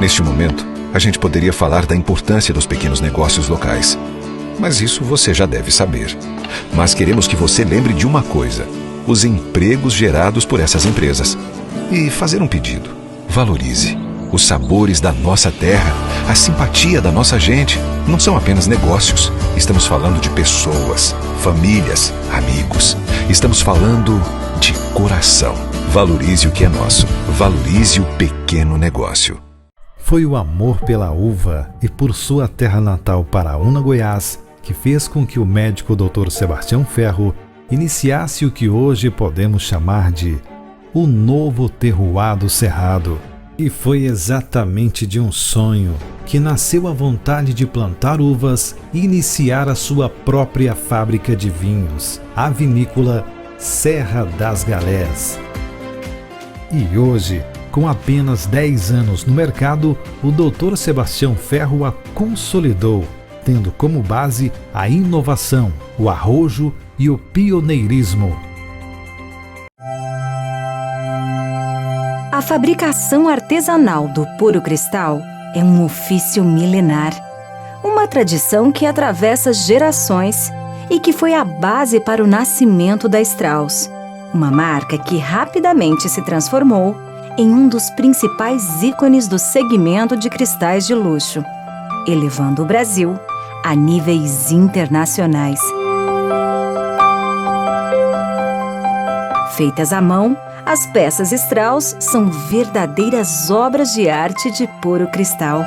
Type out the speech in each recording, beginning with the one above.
Neste momento, a gente poderia falar da importância dos pequenos negócios locais. Mas isso você já deve saber. Mas queremos que você lembre de uma coisa: os empregos gerados por essas empresas. E fazer um pedido: valorize. Os sabores da nossa terra, a simpatia da nossa gente, não são apenas negócios. Estamos falando de pessoas, famílias, amigos. Estamos falando de coração. Valorize o que é nosso. Valorize o pequeno negócio. Foi o amor pela uva e por sua terra natal Paraúna, Goiás, que fez com que o médico Dr. Sebastião Ferro iniciasse o que hoje podemos chamar de o novo terroir do Cerrado. E foi exatamente de um sonho que nasceu a vontade de plantar uvas e iniciar a sua própria fábrica de vinhos, a vinícola Serra das Galés. E hoje, com apenas 10 anos no mercado, o Dr. Sebastião Ferro a consolidou, tendo como base a inovação, o arrojo e o pioneirismo. A fabricação artesanal do puro cristal é um ofício milenar, uma tradição que atravessa gerações e que foi a base para o nascimento da Strauss, uma marca que rapidamente se transformou em um dos principais ícones do segmento de cristais de luxo, elevando o Brasil a níveis internacionais. Feitas à mão, as peças Strauss são verdadeiras obras de arte de puro cristal.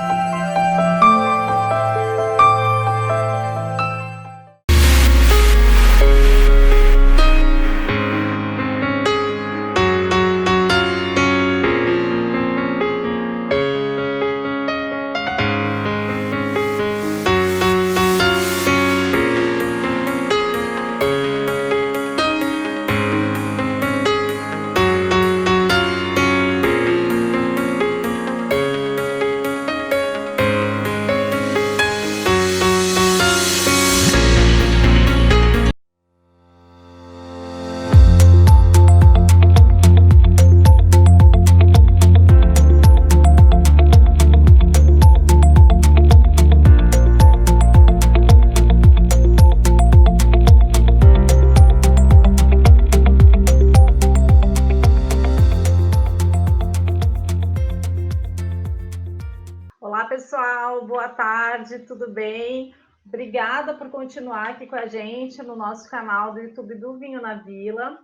Olá, pessoal, boa tarde, tudo bem? Obrigada por continuar aqui com a gente no nosso canal do YouTube do Vinho na Vila.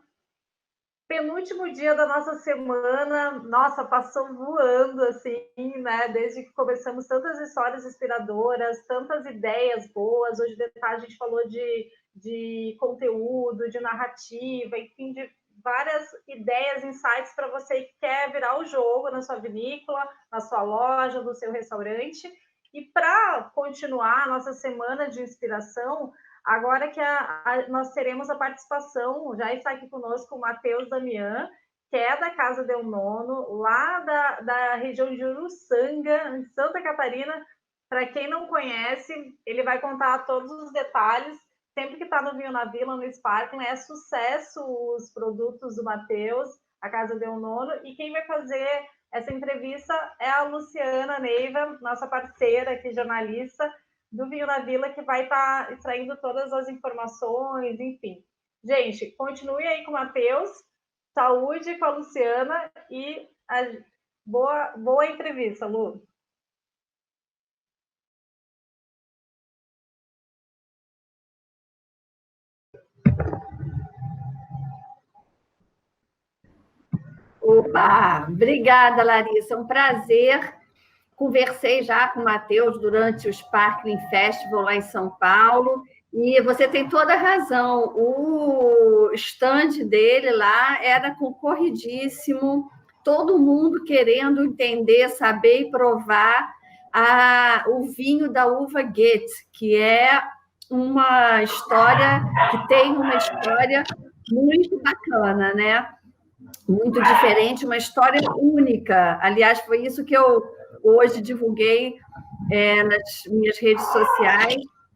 Penúltimo dia da nossa semana, nossa, passou voando assim, né? Desde que começamos, tantas histórias inspiradoras, tantas ideias boas. Hoje de tarde a gente falou de conteúdo, de narrativa, enfim, de várias ideias, insights para você que quer virar o jogo na sua vinícola, na sua loja, no seu restaurante. E para continuar a nossa semana de inspiração, agora que nós teremos a participação, já está aqui conosco o Matheus Damian, que é da Casa Del Nono, lá da região de Uruçanga, em Santa Catarina. Para quem não conhece, ele vai contar todos os detalhes. Sempre que está no Vinho na Vila, no Sparkling, é sucesso os produtos do Matheus, a Casa Del Nono. E quem vai fazer essa entrevista é a Luciana Neiva, nossa parceira aqui, jornalista do Vinho na Vila, que vai estar extraindo todas as informações, enfim. Gente, continue aí com o Matheus, saúde com a Luciana e boa entrevista, Lu. Opa, obrigada, Larissa, é um prazer. Conversei já com o Matheus durante o Sparkling Festival lá em São Paulo, e você tem toda a razão, o stand dele lá era concorridíssimo, todo mundo querendo entender, saber e provar o vinho da uva Goethe, que é uma história, que tem uma história muito bacana, né? Muito diferente, uma história única. Aliás, foi isso que eu hoje divulguei nas minhas redes sociais,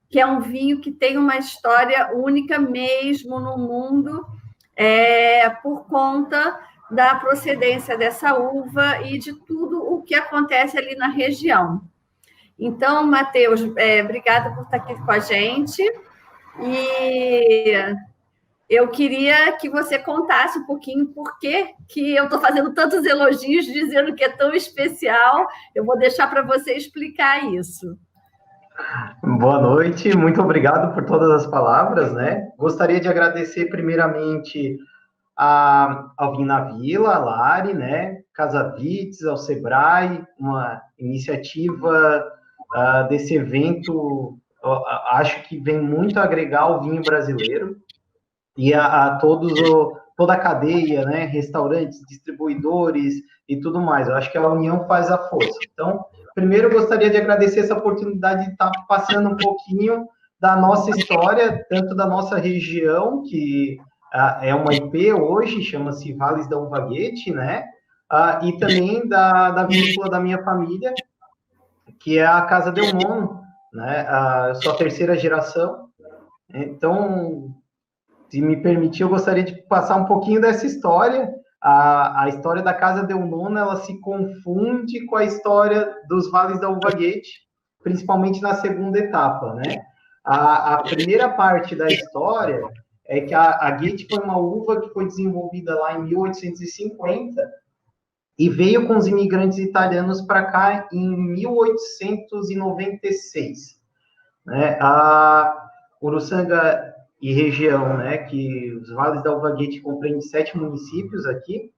que é um vinho que tem uma história única mesmo no mundo, por conta da procedência dessa uva e de tudo o o que acontece ali na região. Então, Matheus, obrigada por estar aqui com a gente. E eu queria que você contasse um pouquinho por que eu estou fazendo tantos elogios, dizendo que é tão especial. Eu vou deixar para você explicar isso. Boa noite, muito obrigado por todas as palavras, né? Gostaria de agradecer primeiramente ao Vinho na Vila, a Lari, né? Casa Vites, ao Sebrae, uma iniciativa desse evento, acho que vem muito agregar o vinho brasileiro e a toda a cadeia, né? Restaurantes, distribuidores e tudo mais. Eu acho que a união faz a força. Então, primeiro, eu gostaria de agradecer essa oportunidade de estar passando um pouquinho da nossa história, tanto da nossa região, que é uma IP hoje, chama-se Vales da Uva Guete, né? E também da vinícola da minha família, que é a Casa Del Nono, né? Eu sou a terceira geração. Então, se me permitir, eu gostaria de passar um pouquinho dessa história. A história da Casa Del Nono, ela se confunde com a história dos Vales da Uva Guete, principalmente na segunda etapa, né? A primeira parte da história é que a Guete foi uma uva que foi desenvolvida lá em 1850 e veio com os imigrantes italianos para cá em 1896. Né? A Uruçanga e região, né, que os Vales da Uva Guete compreende 7 municípios aqui,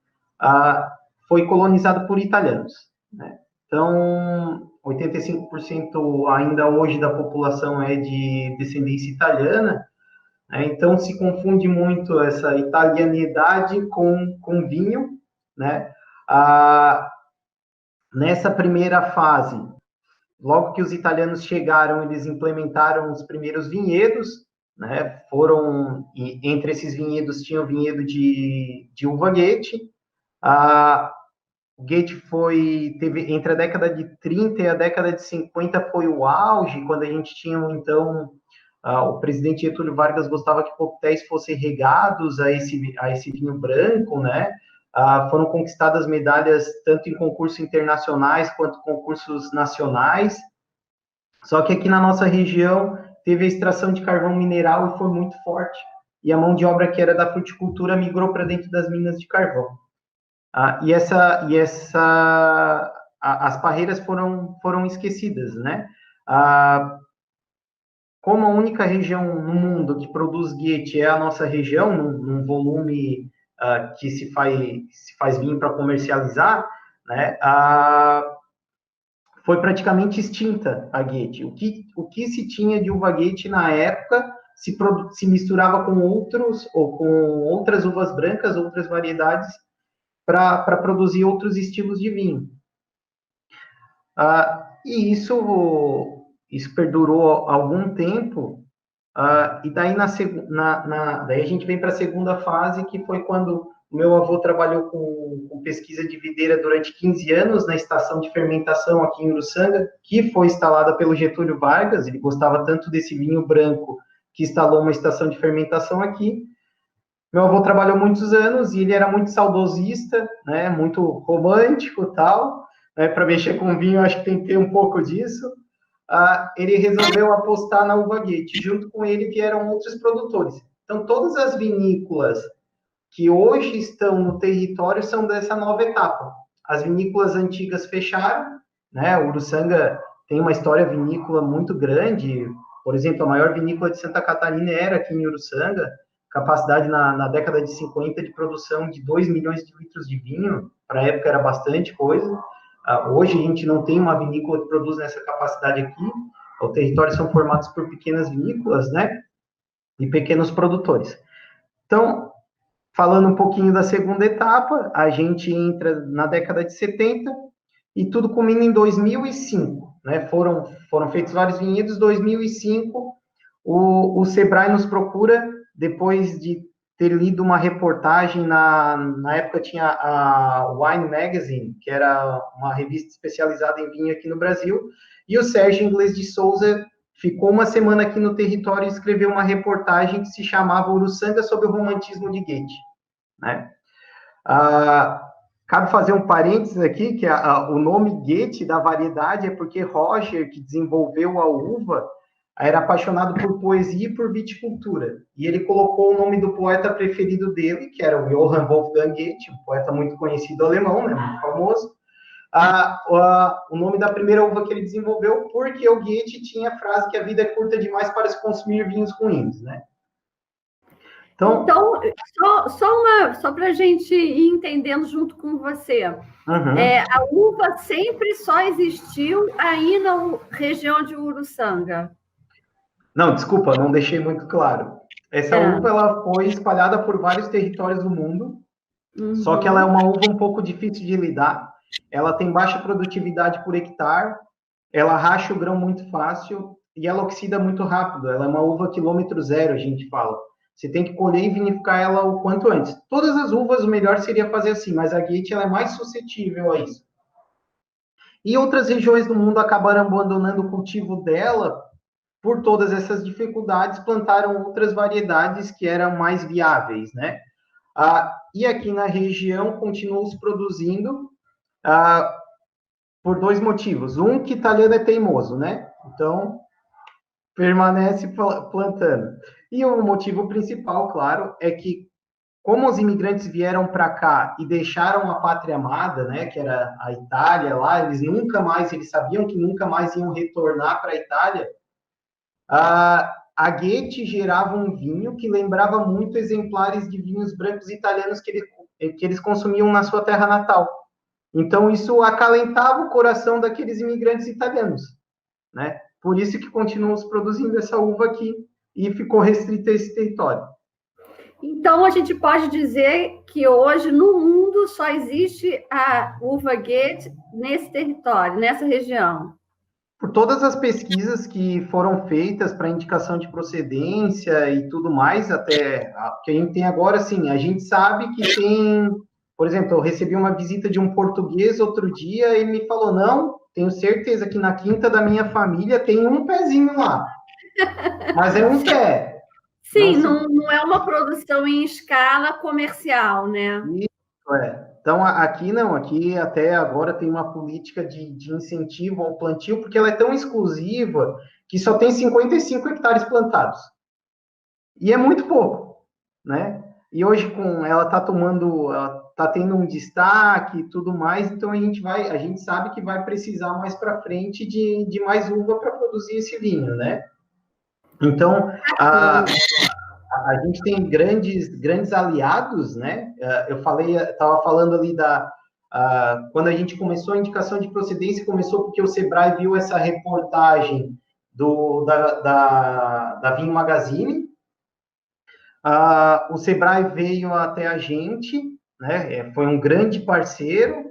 foi colonizado por italianos. Né? Então, 85% ainda hoje da população é de descendência italiana, né? Então se confunde muito essa italianidade com vinho, né? Nessa primeira fase, logo que os italianos chegaram, eles implementaram os primeiros vinhedos, né? Entre esses vinhedos tinha o vinhedo de uva Guete. O Guete teve entre a década de 30 e a década de 50 foi o auge, quando a gente tinha, então, o presidente Getúlio Vargas gostava que coquetéis fossem regados a esse vinho branco, né? Foram conquistadas medalhas tanto em concursos internacionais quanto concursos nacionais. Só que aqui na nossa região teve a extração de carvão mineral e foi muito forte. E a mão de obra que era da fruticultura migrou para dentro das minas de carvão. As parreiras foram esquecidas, né? Como a única região no mundo que produz Guete é a nossa região, num volume que se faz vinho para comercializar, né? Foi praticamente extinta a Guete. O que se tinha de uva Guete na época se misturava com outras uvas brancas, outras variedades, para produzir outros estilos de vinho. E isso perdurou algum tempo, e daí, daí a gente vem para a segunda fase, que foi quando o meu avô trabalhou com pesquisa de videira durante 15 anos na estação de fermentação aqui em Uruçanga, que foi instalada pelo Getúlio Vargas. Ele gostava tanto desse vinho branco que instalou uma estação de fermentação aqui. Meu avô trabalhou muitos anos e ele era muito saudosista, né, muito romântico e tal, né, para mexer com vinho acho que tem que ter um pouco disso. Ele resolveu apostar na uva Guete. Junto com ele vieram outros produtores. Então, todas as vinícolas que hoje estão no território são dessa nova etapa. As vinícolas antigas fecharam, né? Uruçanga tem uma história vinícola muito grande. Por exemplo, a maior vinícola de Santa Catarina era aqui em Uruçanga, capacidade na década de 50 de produção de 2 milhões de litros de vinho. Para a época era bastante coisa. Hoje a gente não tem uma vinícola que produz nessa capacidade aqui. O território são formados por pequenas vinícolas, né? E pequenos produtores. Então, falando um pouquinho da segunda etapa, a gente entra na década de 70 e tudo culmina em 2005, né? Foram feitos vários vinhedos. Em 2005, o Sebrae nos procura, depois de ter lido uma reportagem, na época tinha a Wine Magazine, que era uma revista especializada em vinho aqui no Brasil, e o Sérgio Inglês de Souza ficou uma semana aqui no território e escreveu uma reportagem que se chamava Uruçanga sob o romantismo de Guete, né? Cabe fazer um parênteses aqui, que o nome Goethe da variedade é porque Roger, que desenvolveu a uva, era apaixonado por poesia e por viticultura. E ele colocou o nome do poeta preferido dele, que era o Johann Wolfgang Goethe, um poeta muito conhecido alemão, né, muito famoso. O nome da primeira uva que ele desenvolveu, porque o Goethe tinha a frase que a vida é curta demais para se consumir vinhos ruins, né? Então só para a gente ir entendendo junto com você, a uva sempre só existiu aí na região de Uruçanga? Não, desculpa, não deixei muito claro. Essa uva ela foi espalhada por vários territórios do mundo, só que ela é uma uva um pouco difícil de lidar. Ela tem baixa produtividade por hectare, ela racha o grão muito fácil e ela oxida muito rápido. Ela é uma uva quilômetro zero, a gente fala. Você tem que colher e vinificar ela o quanto antes. Todas as uvas, o melhor seria fazer assim, mas a Goethe ela é mais suscetível a isso. E outras regiões do mundo acabaram abandonando o cultivo dela por todas essas dificuldades, plantaram outras variedades que eram mais viáveis, né? E aqui na região continuou se produzindo por dois motivos. Um, que italiano é teimoso, né? Então, permanece plantando. E o motivo principal, claro, é que como os imigrantes vieram para cá e deixaram a pátria amada, né, que era a Itália lá, eles sabiam que nunca mais iam retornar para a Itália, a Goethe gerava um vinho que lembrava muito exemplares de vinhos brancos italianos que eles consumiam na sua terra natal. Então, isso acalentava o coração daqueles imigrantes italianos, né? Por isso que continuamos produzindo essa uva aqui e ficou restrita a esse território. Então, a gente pode dizer que hoje no mundo só existe a uva Goethe nesse território, nessa região. Por todas as pesquisas que foram feitas para indicação de procedência e tudo mais, até que a gente tem agora, assim, a gente sabe que tem, por exemplo, eu recebi uma visita de um português outro dia e ele me falou, não, tenho certeza que na quinta da minha família tem um pezinho lá, mas é um pé. Sim, não é uma produção em escala comercial, né? Isso, Então, aqui não, aqui até agora tem uma política de incentivo ao plantio, porque ela é tão exclusiva que só tem 55 hectares plantados. E é muito pouco, né? E hoje ela está tendo um destaque e tudo mais, então a gente sabe que vai precisar mais para frente de mais uva para produzir esse vinho, né? Então, a gente tem grandes aliados, né? Estava falando ali quando a gente começou a indicação de procedência, começou porque o Sebrae viu essa reportagem da Vinho Magazine. O Sebrae veio até a gente, né? Foi um grande parceiro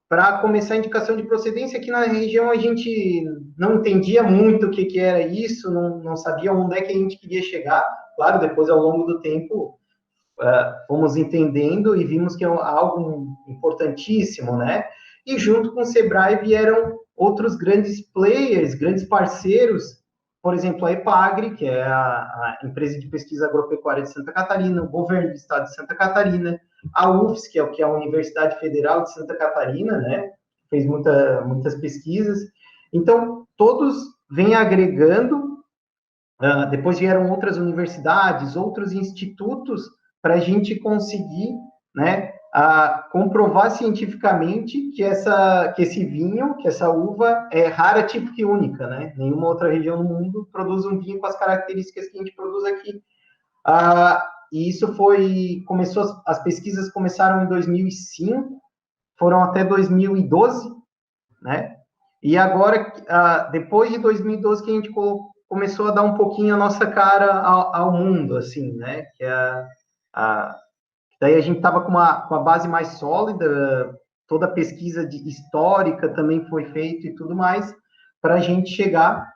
para começar a indicação de procedência. Aqui na região a gente não entendia muito o que era isso, não sabia onde é que a gente queria chegar. Claro, depois, ao longo do tempo, fomos entendendo e vimos que é algo importantíssimo, né? E junto com o Sebrae vieram outros grandes players, grandes parceiros, por exemplo, a EPAGRE, que é a Empresa de Pesquisa Agropecuária de Santa Catarina, o Governo do Estado de Santa Catarina, a UFS, que é a Universidade Federal de Santa Catarina, né? Fez muitas pesquisas. Então, todos vêm agregando. Depois vieram outras universidades, outros institutos, para a gente conseguir, né, comprovar cientificamente que esse vinho, que essa uva é rara, típica e única, né? Nenhuma outra região do mundo produz um vinho com as características que a gente produz aqui. E isso as pesquisas começaram em 2005, foram até 2012, né? E agora, depois de 2012, que a gente começou a dar um pouquinho a nossa cara ao mundo, assim, né? Que daí a gente estava com uma base mais sólida, toda a pesquisa histórica também foi feita e tudo mais, para a gente chegar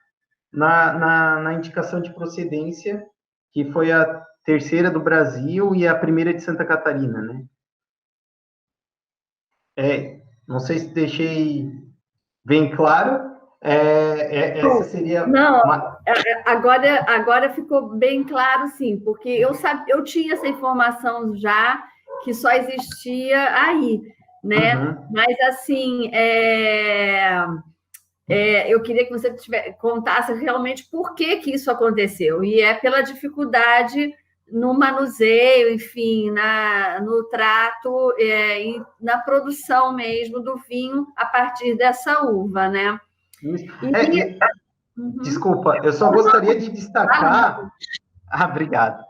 na indicação de procedência, que foi a terceira do Brasil e a primeira de Santa Catarina, né? Não sei se deixei bem claro. Essa seria... Não, agora ficou bem claro, sim, porque eu tinha essa informação já, que só existia aí, né? Uhum. Mas, assim, eu queria que você contasse realmente por que que isso aconteceu. E é pela dificuldade no manuseio, enfim, no trato e na produção mesmo do vinho a partir dessa uva, né? Isso. E, uhum. Desculpa, eu só gostaria de destacar. Ah, obrigado.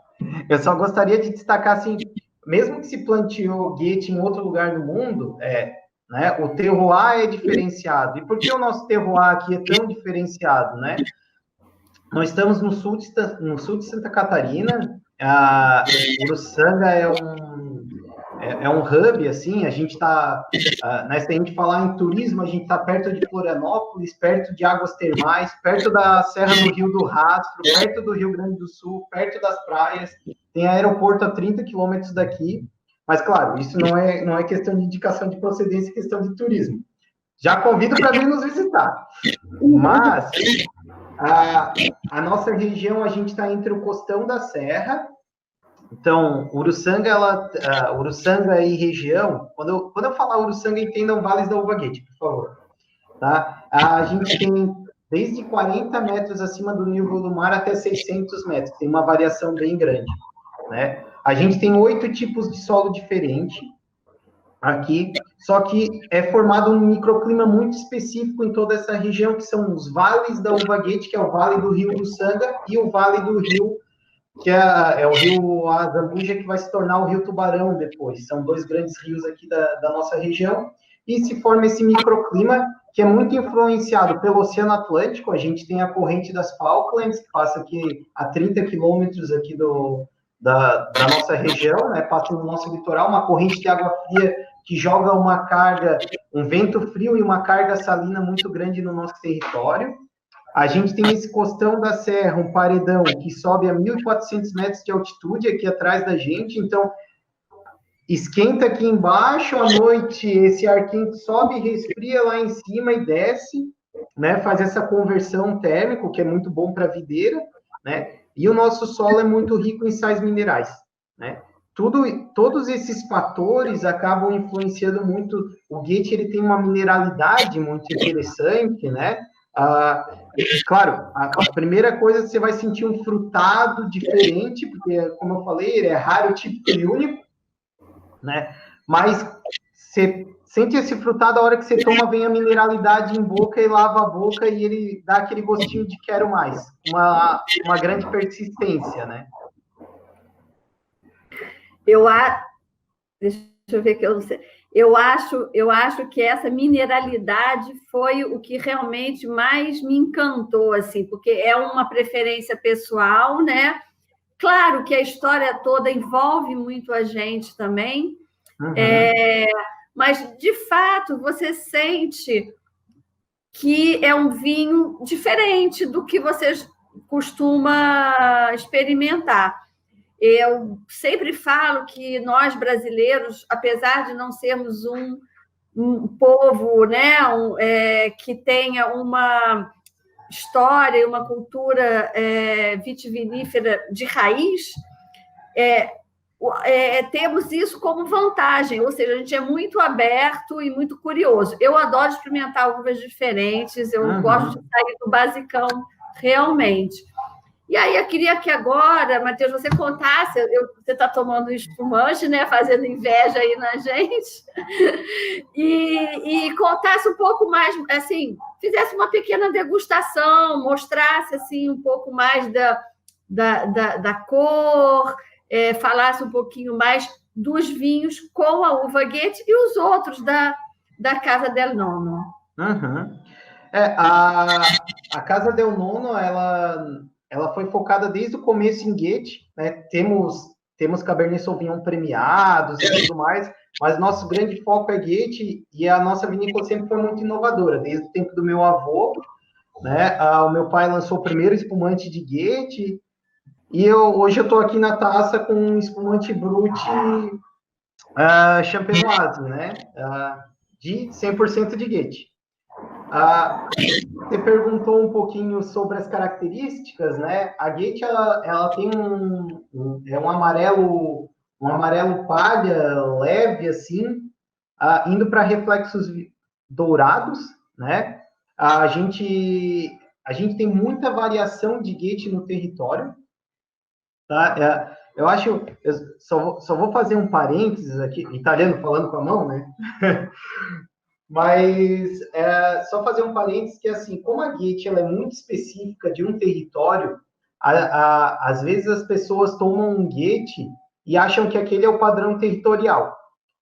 Eu só gostaria de destacar, assim, mesmo que se planteou guete em outro lugar do mundo, né, o terroir é diferenciado. E por que o nosso terroir aqui é tão diferenciado, né? Nós estamos no sul de Santa Catarina. A Uruçanga é um hub, assim, a gente está, né, se a gente falar em turismo, a gente está perto de Florianópolis, perto de águas termais, perto da Serra do Rio do Rastro, perto do Rio Grande do Sul, perto das praias, tem aeroporto a 30 quilômetros daqui, mas, claro, isso não é questão de indicação de procedência, é questão de turismo. Já convido para vir nos visitar. Mas a nossa região, a gente está entre o Costão da Serra. Então, Uruçanga e região, quando eu falar Uruçanga, entendam Vales da Uva Guete, por favor. Tá? A gente tem desde 40 metros acima do nível do mar até 600 metros, tem uma variação bem grande. Né? A gente tem 8 tipos de solo diferente aqui, só que é formado um microclima muito específico em toda essa região, que são os vales da Uva Guete, que é o Vale do Rio Uruçanga, e o Vale do Rio, que é o rio Azambuja, que vai se tornar o Rio Tubarão depois. São 2 grandes rios aqui da nossa região, e se forma esse microclima, que é muito influenciado pelo Oceano Atlântico. A gente tem a corrente das Falklands, que passa aqui a 30 quilômetros aqui da nossa região, né? Passa no nosso litoral, uma corrente de água fria que joga uma carga, um vento frio e uma carga salina muito grande no nosso território. A gente tem esse costão da serra, um paredão que sobe a 1.400 metros de altitude aqui atrás da gente, então esquenta aqui embaixo, à noite esse ar quente sobe e resfria lá em cima e desce, né? Faz essa conversão térmica, que é muito bom para a videira, né? E o nosso solo é muito rico em sais minerais, né? Todos esses fatores acabam influenciando muito. O guete, ele tem uma mineralidade muito interessante, né? Claro, a primeira coisa, você vai sentir um frutado diferente, porque, como eu falei, ele é raro, típico e único, né? Mas você sente esse frutado, a hora que você toma, vem a mineralidade em boca e lava a boca e ele dá aquele gostinho de quero mais. Uma grande persistência, né? Deixa eu ver que eu não sei. Eu acho que essa mineralidade foi o que realmente mais me encantou, assim, porque é uma preferência pessoal, né? Claro que a história toda envolve muito a gente também, Uhum. mas, de fato, você sente que é um vinho diferente do que você costuma experimentar. Eu sempre falo que nós, brasileiros, apesar de não sermos um povo, né, que tenha uma história e uma cultura vitivinífera de raiz, temos isso como vantagem, ou seja, a gente é muito aberto e muito curioso. Eu adoro experimentar uvas diferentes, eu gosto de sair do basicão, realmente. E aí, eu queria que agora, Matheus, você contasse, você está tomando espumante, né, fazendo inveja aí na gente, e contasse um pouco mais, assim, fizesse uma pequena degustação, mostrasse, assim, um pouco mais da cor, falasse um pouquinho mais dos vinhos com a uva Guete e os outros da Casa del Nonno. Uhum. A Casa del Nonno, ela foi focada desde o começo em Guete, né? Temos Cabernet Sauvignon premiados e tudo mais, mas nosso grande foco é Guete, e a nossa vinícola sempre foi muito inovadora, desde o tempo do meu avô, né? O meu pai lançou o primeiro espumante de Guete, e hoje eu estou aqui na taça com um espumante Brut Champenoise, né? De 100% de Guete. Você perguntou um pouquinho sobre as características, né? A Guete, ela tem um amarelo palha leve, assim, Indo para reflexos dourados, né? A gente tem muita variação de gate no território, tá? Eu acho, eu só vou fazer um parênteses aqui, italiano falando com a mão, né? Mas só fazer um parênteses que, assim, como a gate ela é muito específica de um território, às vezes as pessoas tomam um gate e acham que aquele é o padrão territorial.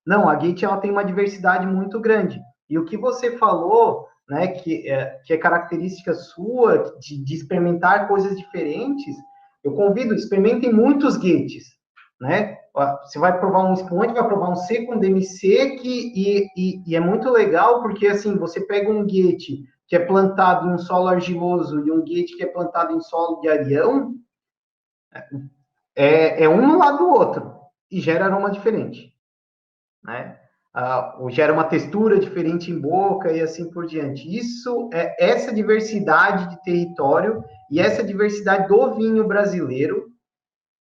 Não, a gate ela tem uma diversidade muito grande. E o que você falou, né, que é característica sua de experimentar coisas diferentes, eu convido, experimentem muitos gates, né? Você vai provar um espumante, vai provar um seco, um demi-sec, e é muito legal porque, assim, você pega um gate que é plantado em um solo argiloso e um gate que é plantado em solo de areião, é um no lado do outro, e gera aroma diferente, né? Ou gera uma textura diferente em boca e assim por diante. Isso essa diversidade de território e essa diversidade do vinho brasileiro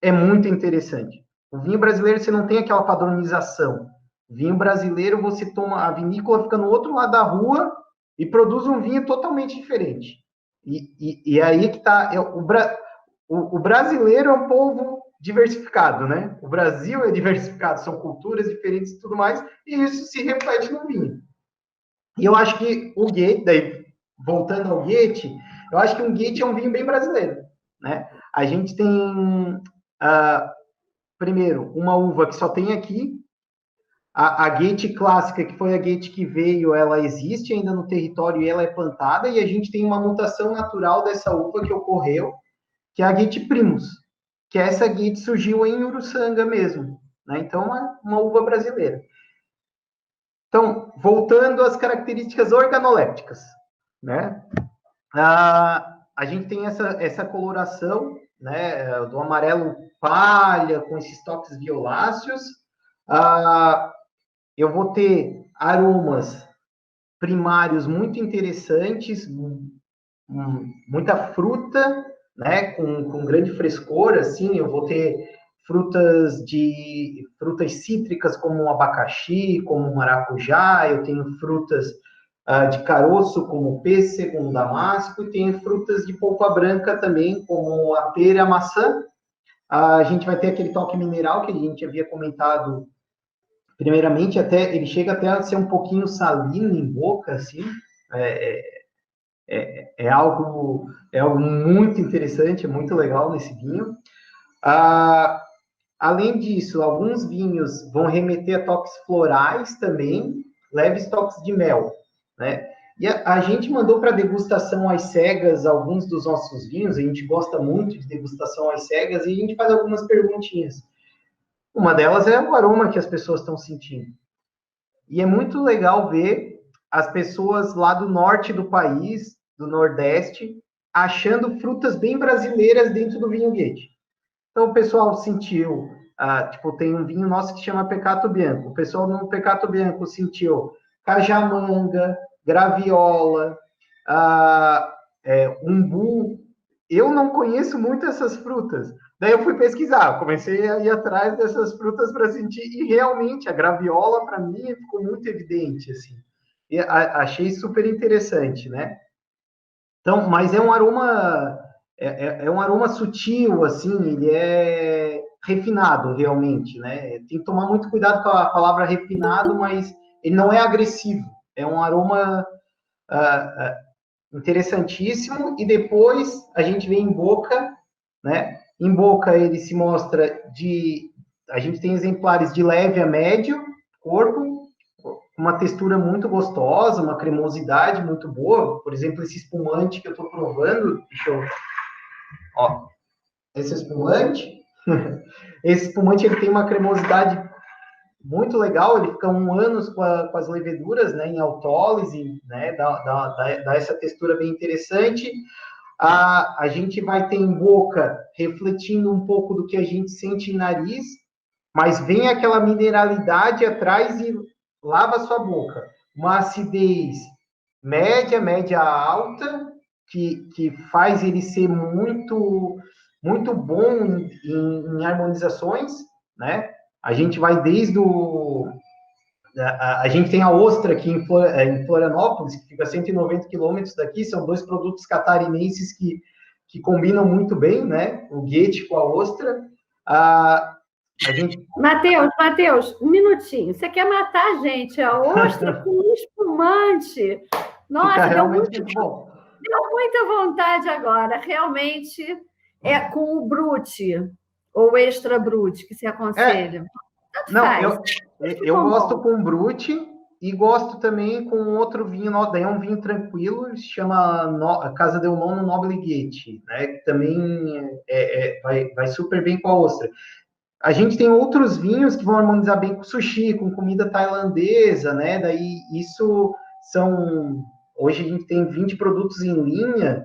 é muito interessante. O vinho brasileiro, você não tem aquela padronização. O vinho brasileiro, você toma, a vinícola fica no outro lado da rua e produz um vinho totalmente diferente. E aí que está... O brasileiro é um povo diversificado, né? O Brasil é diversificado, são culturas diferentes e tudo mais, e isso se reflete no vinho. E eu acho que o Goethe, daí, voltando ao Goethe, eu acho que um Goethe é um vinho bem brasileiro, né? A gente tem, primeiro, uma uva que só tem aqui, a Goethe clássica, que foi a Goethe que veio, ela existe ainda no território e ela é plantada, e a gente tem uma mutação natural dessa uva que ocorreu, que é a Goethe Primus, que essa Goethe surgiu em Uruçanga mesmo, né? Então, uma uva brasileira. Então, voltando às características organolépticas, né? A gente tem essa coloração, né, do amarelo palha, com esses toques violáceos. Eu vou ter aromas primários muito interessantes, muita fruta, né, com grande frescor, assim. Eu vou ter frutas cítricas como o abacaxi, como o maracujá. Eu tenho frutas de caroço como o pêssego, como o damasco, e tenho frutas de polpa branca também, como a pera e a maçã. A gente vai ter aquele toque mineral que a gente havia comentado primeiramente, ele chega até a ser um pouquinho salino em boca, assim. É algo muito interessante, é muito legal nesse vinho. Além disso, alguns vinhos vão remeter a toques florais também, leves toques de mel, né? E a gente mandou para degustação às cegas alguns dos nossos vinhos, a gente gosta muito de degustação às cegas, e a gente faz algumas perguntinhas. Uma delas é o aroma que as pessoas estão sentindo. E é muito legal ver as pessoas lá do norte do país, do Nordeste, achando frutas bem brasileiras dentro do vinho Goethe. Então, o pessoal sentiu, tem um vinho nosso que chama Peccato Bianco. O pessoal no Peccato Bianco sentiu cajamanga, graviola, umbu. Eu não conheço muito essas frutas. Daí eu fui pesquisar, comecei a ir atrás dessas frutas para sentir, e realmente a graviola, para mim, ficou muito evidente, assim. E achei super interessante, né? Então, mas é um aroma sutil, assim, ele é refinado, realmente, né? Tem que tomar muito cuidado com a palavra refinado, mas ele não é agressivo. É um aroma interessantíssimo, e depois a gente vê em boca, né? Em boca ele se mostra a gente tem exemplares de leve a médio corpo, uma textura muito gostosa, uma cremosidade muito boa. Por exemplo, esse espumante que eu estou provando, esse espumante, esse espumante ele tem uma cremosidade muito legal, ele fica 1 ano com as leveduras, né, em autólise, né, dá essa textura bem interessante. A gente vai ter em boca, refletindo um pouco do que a gente sente em nariz, mas vem aquela mineralidade atrás e lava a sua boca. Uma acidez média alta, que faz ele ser muito, muito bom em harmonizações, né? A gente vai desde a gente tem a Ostra aqui em Florianópolis, que fica a 190 quilômetros daqui, são 2 produtos catarinenses que combinam muito bem, né? O Goethe com a Ostra. A gente... Matheus, um minutinho. Você quer matar a gente? A ostra com espumante. Nossa, fica realmente muito bom. Deu muita vontade agora. Realmente é com o Brute ou Extra Brute que se aconselha. Não, eu gosto com Brute e gosto também com outro vinho, daí é um vinho tranquilo, se chama Casa del Nono Nobile Goethe, né? Que também vai super bem com a ostra. A gente tem outros vinhos que vão harmonizar bem com sushi, com comida tailandesa, né? Daí isso são... Hoje a gente tem 20 produtos em linha,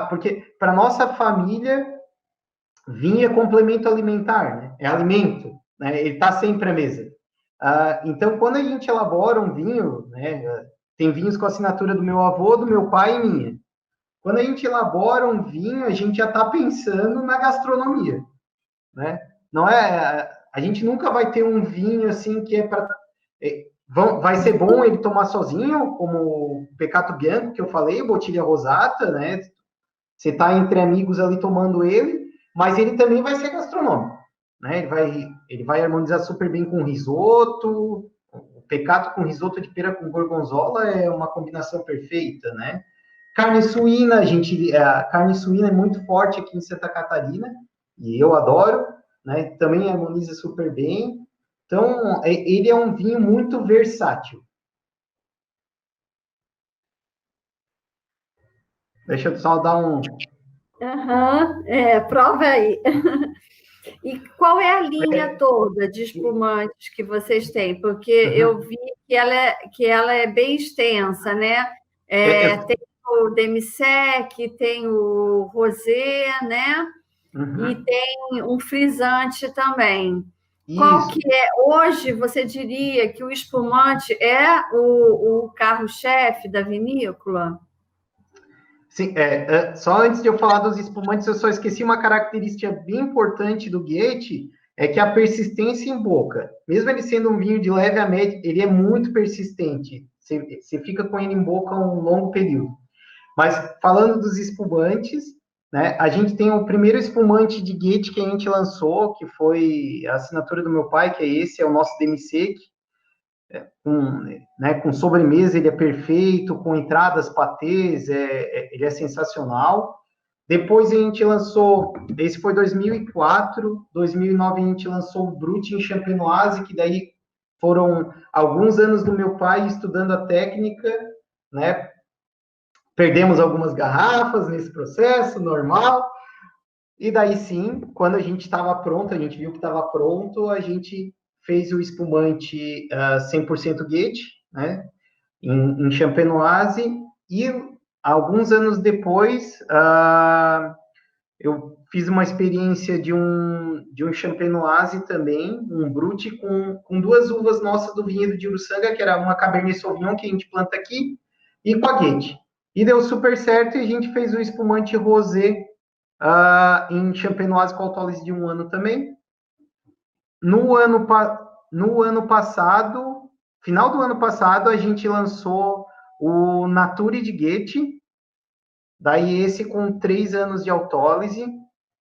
porque para nossa família, vinho é complemento alimentar, né? É alimento, né? Ele está sempre à mesa. Então, quando a gente elabora um vinho, né? Tem vinhos com a assinatura do meu avô, do meu pai e minha. Quando a gente elabora um vinho, a gente já está pensando na gastronomia, né? Não é, a gente nunca vai ter um vinho assim que vai ser bom ele tomar sozinho, como o Peccato Bianco, que eu falei, Bottiglia Rosata, né? Você está entre amigos ali tomando ele, mas ele também vai ser gastronômico, né? Ele vai harmonizar super bem com risoto. O Peccato com risoto de pera com gorgonzola é uma combinação perfeita, né? Carne suína, a carne suína é muito forte aqui em Santa Catarina, e eu adoro, né? Também harmoniza super bem. Então, ele é um vinho muito versátil. Deixa eu só dar um... Prova aí. E qual é a linha toda de espumantes que vocês têm? Porque eu vi que ela é bem extensa, né? Tem o demi-sec, tem o rosé, né? E tem um frisante também. Isso. Qual que é? Hoje, você diria que o espumante é o carro-chefe da vinícola? Sim, só antes de eu falar dos espumantes, eu só esqueci uma característica bem importante do Goethe, é que a persistência em boca. Mesmo ele sendo um vinho de leve a médio, ele é muito persistente. Você fica com ele em boca um longo período. Mas, falando dos espumantes, né, a gente tem o primeiro espumante de Goethe que a gente lançou, que foi a assinatura do meu pai, que é o nosso demi-sec. Com sobremesa ele é perfeito, com entradas, patês, ele é sensacional. Depois a gente lançou, esse foi 2004, 2009 a gente lançou o Brut em Champenoise, que daí foram alguns anos do meu pai estudando a técnica, né? Perdemos algumas garrafas nesse processo, normal. E daí sim, quando a gente estava pronto, a gente viu que estava pronto, a gente fez o espumante 100% Goethe, né, em Champenoise, e alguns anos depois eu fiz uma experiência de um Champenoise também, um Brut, com 2 uvas nossas do vinhedo de Uruçanga, que era uma Cabernet Sauvignon que a gente planta aqui, e com a Goethe. E deu super certo, e a gente fez o espumante rosé em Champenoise com autólise de 1 ano também. No ano passado, final do ano passado, a gente lançou o Nature de Goethe, daí esse com 3 anos de autólise,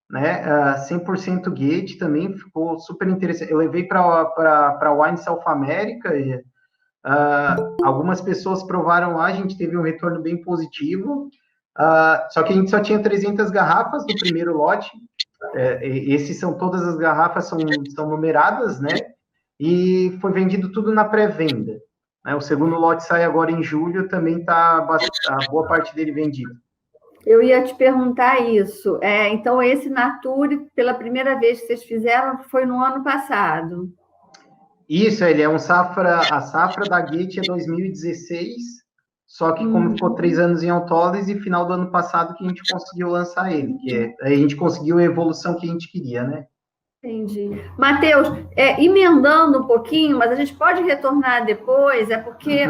né, 100% Goethe também, ficou super interessante. Eu levei para Wine South America, e algumas pessoas provaram lá, a gente teve um retorno bem positivo, só que a gente só tinha 300 garrafas do primeiro lote. Todas as garrafas são numeradas, né? E foi vendido tudo na pré-venda, né? O segundo lote sai agora em julho, também está a boa parte dele vendido. Eu ia te perguntar isso. Então, esse Nature, pela primeira vez que vocês fizeram, foi no ano passado. Isso, ele é a safra da Goethe é 2016, só que como ficou 3 anos em autólise, final do ano passado que a gente conseguiu lançar ele, a gente conseguiu a evolução que a gente queria, né? Entendi. Matheus, emendando um pouquinho, mas a gente pode retornar depois, porque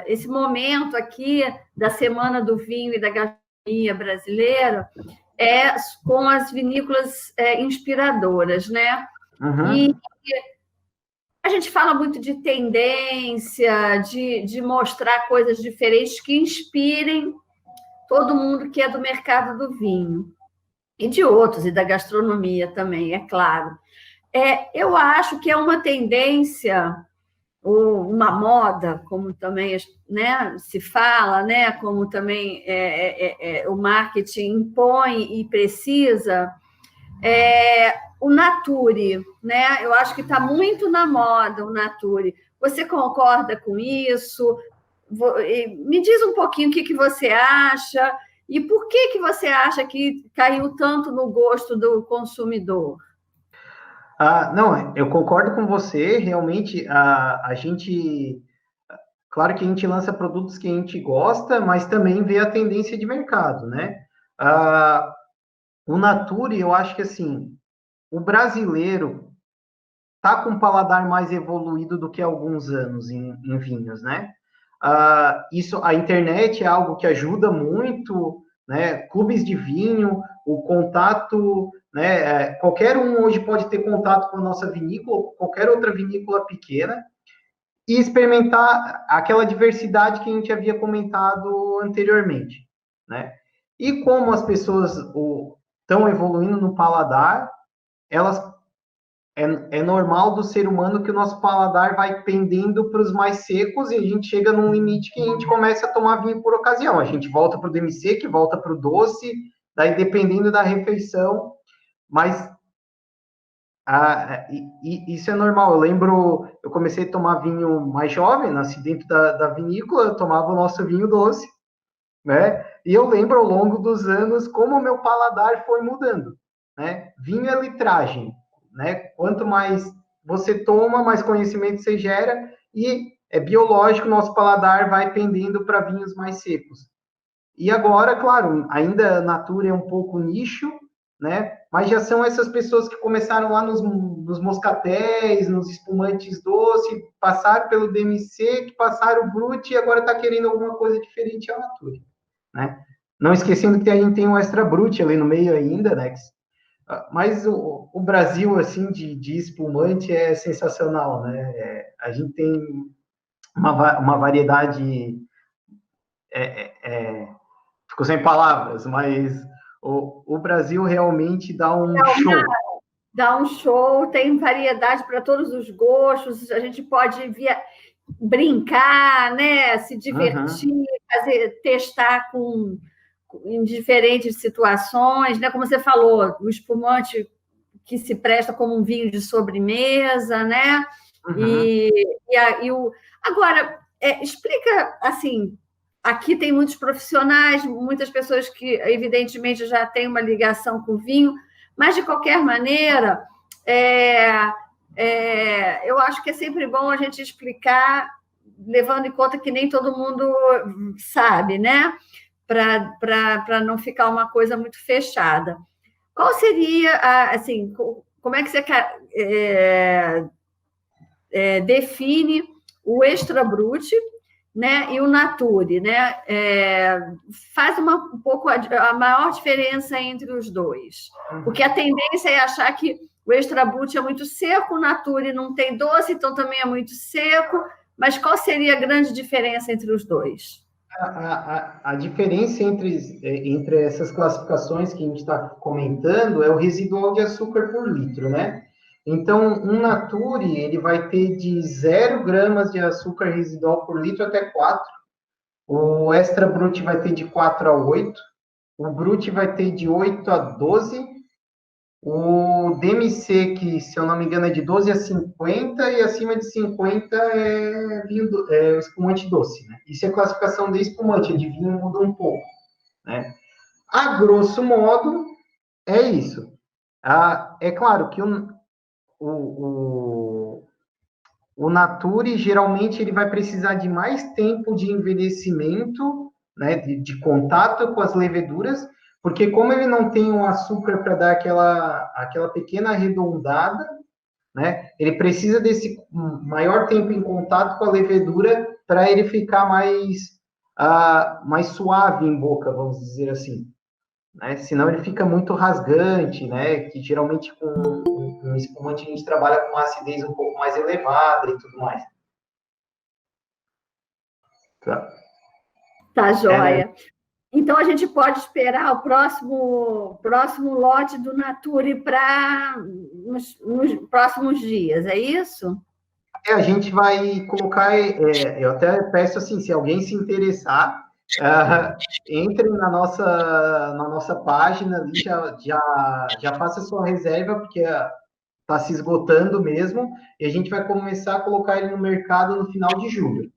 esse momento aqui da Semana do Vinho e da Gastronomia Brasileira é com as vinícolas inspiradoras, né? E a gente fala muito de tendência, de mostrar coisas diferentes que inspirem todo mundo que é do mercado do vinho. E de outros, e da gastronomia também, é claro. Eu acho que é uma tendência, ou uma moda, como também, né, se fala, né, como também o marketing impõe e precisa, o Nature, né? Eu acho que está muito na moda o Nature. Você concorda com isso? Me diz um pouquinho o que você acha e por que você acha que caiu tanto no gosto do consumidor. Não, eu concordo com você. Realmente, a gente, claro que a gente lança produtos que a gente gosta, mas também vê a tendência de mercado, né? O Nature, eu acho que assim, o brasileiro tá com um paladar mais evoluído do que há alguns anos em vinhos, né? Isso, a internet é algo que ajuda muito, né? Clubes de vinho, o contato, né? Qualquer um hoje pode ter contato com a nossa vinícola, qualquer outra vinícola pequena, e experimentar aquela diversidade que a gente havia comentado anteriormente, né? E como as pessoas estão evoluindo no paladar, elas é normal do ser humano que o nosso paladar vai pendendo para os mais secos e a gente chega num limite que a gente começa a tomar vinho por ocasião. A gente volta para o DMC, que volta para o doce, daí dependendo da refeição, mas isso é normal. Eu lembro, eu comecei a tomar vinho mais jovem, nasci dentro da vinícola, eu tomava o nosso vinho doce, né? E eu lembro ao longo dos anos como o meu paladar foi mudando, né? Vinho é litragem, né? Quanto mais você toma, mais conhecimento você gera e é biológico, nosso paladar vai pendendo para vinhos mais secos. E agora, claro, ainda a Natura é um pouco nicho, né? Mas já são essas pessoas que começaram lá nos moscatéis, nos espumantes doce, passaram pelo DMC, que passaram o Brut e agora está querendo alguma coisa diferente à Natura, né? Não esquecendo que a gente tem um Extra Brut ali no meio ainda, né? Mas o Brasil, assim, de espumante é sensacional, né? A gente tem uma variedade... Ficou sem palavras, mas o Brasil realmente dá um show. Dá um show, tem variedade para todos os gostos, a gente pode brincar, né? Se divertir, testar em diferentes situações, né? Como você falou, o espumante que se presta como um vinho de sobremesa, né? Agora, explica assim, aqui tem muitos profissionais, muitas pessoas que, evidentemente, já têm uma ligação com o vinho, mas, de qualquer maneira, eu acho que é sempre bom a gente explicar, levando em conta que nem todo mundo sabe, né? Para não ficar uma coisa muito fechada. Qual seria, assim, como é que você define o Extra Brut, né, e o Nature, né? Faz um pouco a maior diferença entre os dois. Porque a tendência é achar que o Extra Brut é muito seco, o Nature não tem doce, então também é muito seco. Mas qual seria a grande diferença entre os dois? A diferença entre essas classificações que a gente está comentando é o residual de açúcar por litro, né? Então, um Nature, ele vai ter de 0 gramas de açúcar residual por litro até 4. O Extra Brut vai ter de 4 a 8. O Brut vai ter de 8 a 12. O DMC, que, se eu não me engano, é de 12 a 50, e acima de 50 é espumante doce, né? Isso é classificação de espumante, de vinho muda um pouco, né? A grosso modo, é isso. É claro que o Nature, geralmente, ele vai precisar de mais tempo de envelhecimento, né, de contato com as leveduras, porque como ele não tem um açúcar para dar aquela pequena arredondada, né, ele precisa desse maior tempo em contato com a levedura para ele ficar mais suave em boca, vamos dizer assim. Né? Senão ele fica muito rasgante, né? Que geralmente com um espumante a gente trabalha com uma acidez um pouco mais elevada e tudo mais. Tá. Tá joia. Então, a gente pode esperar o próximo lote do Nature para nos próximos dias, é isso? A gente vai colocar, eu até peço assim, se alguém se interessar, entre na nossa página ali, já faça sua reserva, porque está se esgotando mesmo, e a gente vai começar a colocar ele no mercado no final de julho.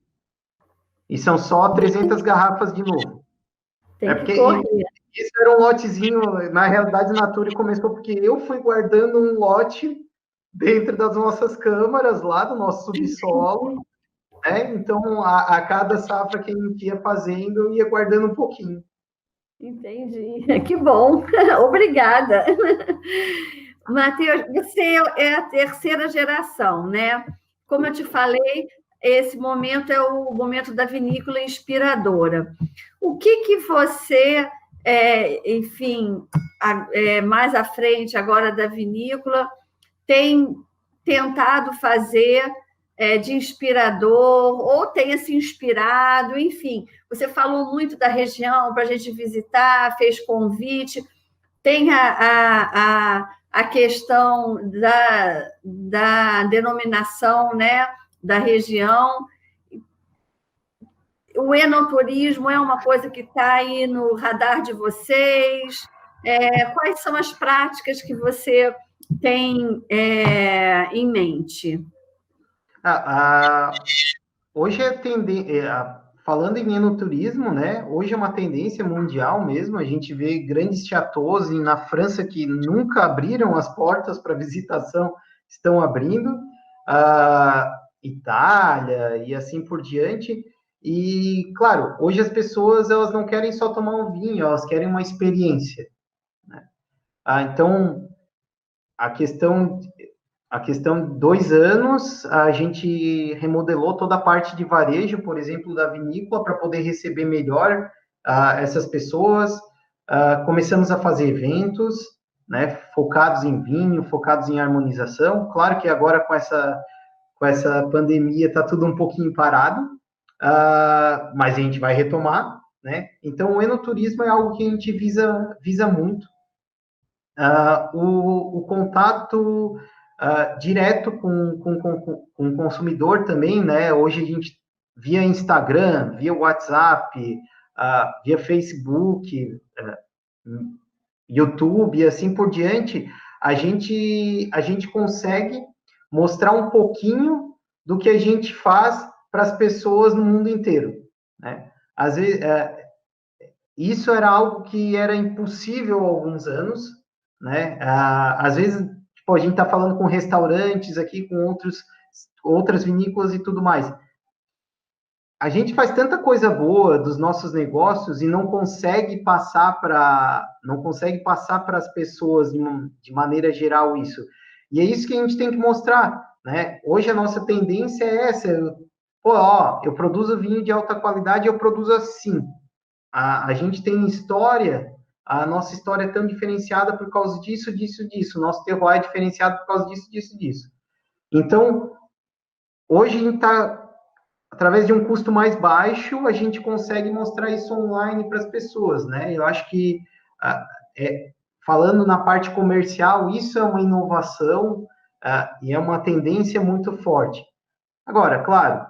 E são só 300 garrafas de novo. Tem porque que correr. Isso era um lotezinho, na realidade, Nature começou porque eu fui guardando um lote dentro das nossas câmaras, lá do nosso subsolo, né? Então, a cada safra que a gente ia fazendo, eu ia guardando um pouquinho. Entendi. Que bom. Obrigada. Matheus, você é a terceira geração, né? Como eu te falei, esse momento é o momento da vinícola inspiradora. O que você, enfim, mais à frente agora da vinícola, tem tentado fazer de inspirador, ou tenha se inspirado, enfim. Você falou muito da região para a gente visitar, fez convite, tem a questão da denominação, né, da região. O enoturismo é uma coisa que está aí no radar de vocês? Quais são as práticas que você tem em mente? Hoje falando em enoturismo, né? Hoje é uma tendência mundial mesmo. A gente vê grandes chateaus na França que nunca abriram as portas para visitação, estão abrindo. Itália e assim por diante. E, claro, hoje as pessoas elas não querem só tomar um vinho, elas querem uma experiência, né? Então, a questão 2 anos, a gente remodelou toda a parte de varejo, por exemplo, da vinícola, para poder receber melhor essas pessoas. Começamos a fazer eventos, né, focados em vinho, focados em harmonização. Claro que agora com essa pandemia está tudo um pouquinho parado, mas a gente vai retomar, né? Então, o enoturismo é algo que a gente visa muito. O contato direto com o consumidor também, né? Hoje a gente, via Instagram, via WhatsApp, via Facebook, YouTube e assim por diante, a gente consegue mostrar um pouquinho do que a gente faz para as pessoas no mundo inteiro, né? Às vezes, isso era algo que era impossível há alguns anos, né? Às vezes, tipo, a gente está falando com restaurantes aqui, com outras vinícolas e tudo mais. A gente faz tanta coisa boa dos nossos negócios e não consegue passar para as pessoas de maneira geral isso. E é isso que a gente tem que mostrar, né? Hoje a nossa tendência é essa. Eu produzo vinho de alta qualidade, eu produzo assim. A gente tem história, a nossa história é tão diferenciada por causa disso, disso, disso. O nosso terroir é diferenciado por causa disso, disso, disso. Então, hoje a gente está, através de um custo mais baixo, a gente consegue mostrar isso online para as pessoas, né? Eu acho que, falando na parte comercial, isso é uma inovação e é uma tendência muito forte. Agora, claro,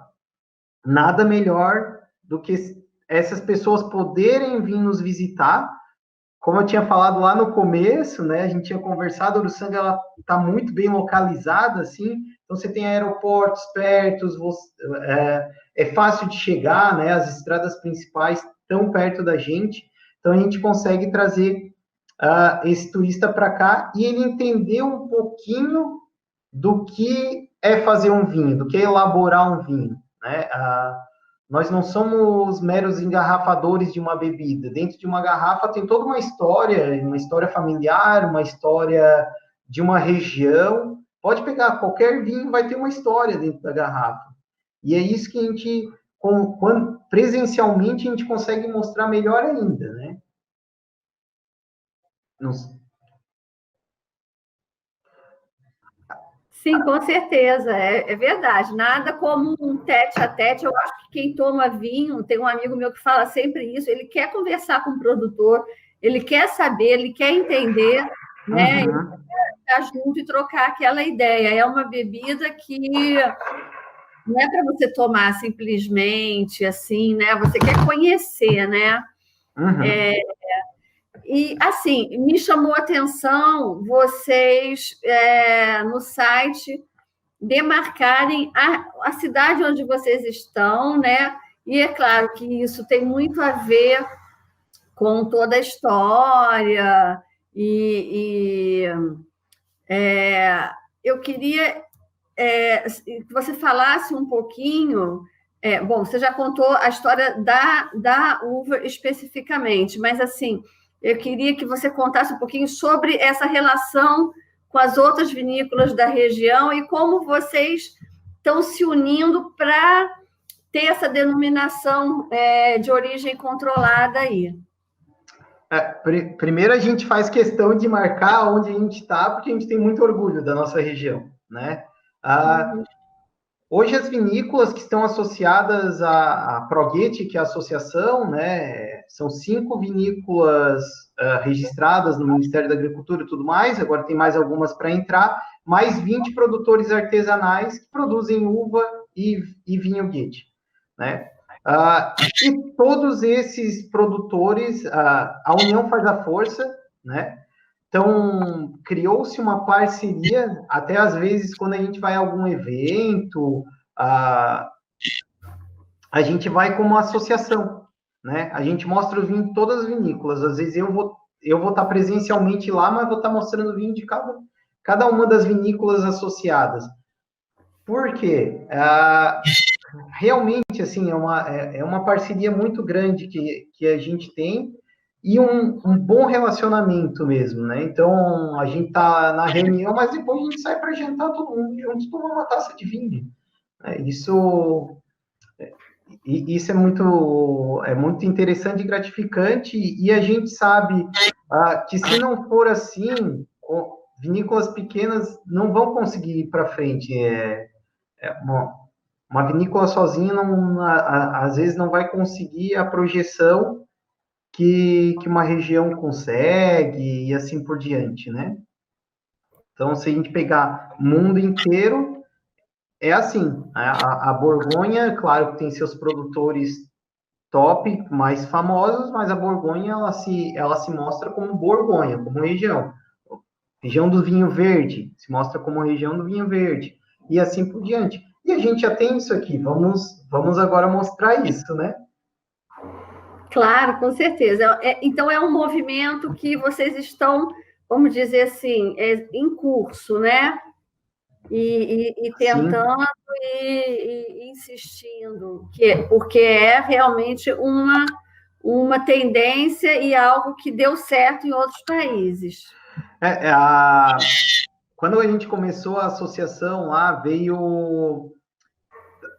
nada melhor do que essas pessoas poderem vir nos visitar. Como eu tinha falado lá no começo, né? A gente tinha conversado, Uruçanga ela está muito bem localizada, assim. Então você tem aeroportos perto, é fácil de chegar, né? As estradas principais estão perto da gente. Então a gente consegue trazer esse turista para cá e ele entender um pouquinho do que é fazer um vinho, do que é elaborar um vinho, né? Nós não somos meros engarrafadores de uma bebida. Dentro de uma garrafa tem toda uma história familiar, uma história de uma região. Pode pegar, qualquer vinho vai ter uma história dentro da garrafa. E é isso que a gente, presencialmente, a gente consegue mostrar melhor ainda, né? Sim, com certeza, é verdade. Nada como um tete-a-tete. Eu acho que quem toma vinho, tem um amigo meu que fala sempre isso, ele quer conversar com o produtor, ele quer saber, ele quer entender, né? Ele Uhum, quer estar junto e trocar aquela ideia. É uma bebida que não é para você tomar simplesmente assim, né? Você quer conhecer, né? uhum. E, assim, me chamou a atenção vocês, no site, demarcarem a cidade onde vocês estão, né? E é claro que isso tem muito a ver com toda a história. E eu queria que você falasse um pouquinho. Bom, você já contou a história da uva especificamente, mas assim, eu queria que você contasse um pouquinho sobre essa relação com as outras vinícolas da região e como vocês estão se unindo para ter essa denominação de origem controlada aí. Primeiro a gente faz questão de marcar onde a gente está, porque a gente tem muito orgulho da nossa região, né? Ah, Uhum. Hoje as vinícolas que estão associadas à Proguete, que é a associação, né? São 5 vinícolas registradas no Ministério da Agricultura e tudo mais, agora tem mais algumas para entrar, mais 20 produtores artesanais que produzem uva e vinho Guete, né? E todos esses produtores, a união faz a força, né? Então, criou-se uma parceria, até às vezes, quando a gente vai a algum evento, a gente vai como associação, né? A gente mostra o vinho de todas as vinícolas. Às vezes eu vou estar presencialmente lá, mas vou estar mostrando o vinho de cada uma das vinícolas associadas. Por quê? Realmente, assim, é uma parceria muito grande que a gente tem e um bom relacionamento mesmo, né? Então, a gente tá na reunião, mas depois a gente sai para jantar todo mundo juntos, tomar uma taça de vinho. Isso é muito interessante e gratificante, e a gente sabe que se não for assim, vinícolas pequenas não vão conseguir ir para frente. Uma vinícola sozinha, às vezes, não vai conseguir a projeção que uma região consegue, e assim por diante, né? Então, se a gente pegar o mundo inteiro, é assim. A Borgonha, claro que tem seus produtores top, mais famosos, mas a Borgonha, ela se mostra como Borgonha, como região. Região do vinho verde, se mostra como região do vinho verde, e assim por diante. E a gente já tem isso aqui, vamos agora mostrar isso, né? Claro, com certeza. Então, é um movimento que vocês estão, vamos dizer assim, em curso, né? E Sim. tentando e insistindo, porque é realmente uma tendência e algo que deu certo em outros países. Quando a gente começou a associação lá,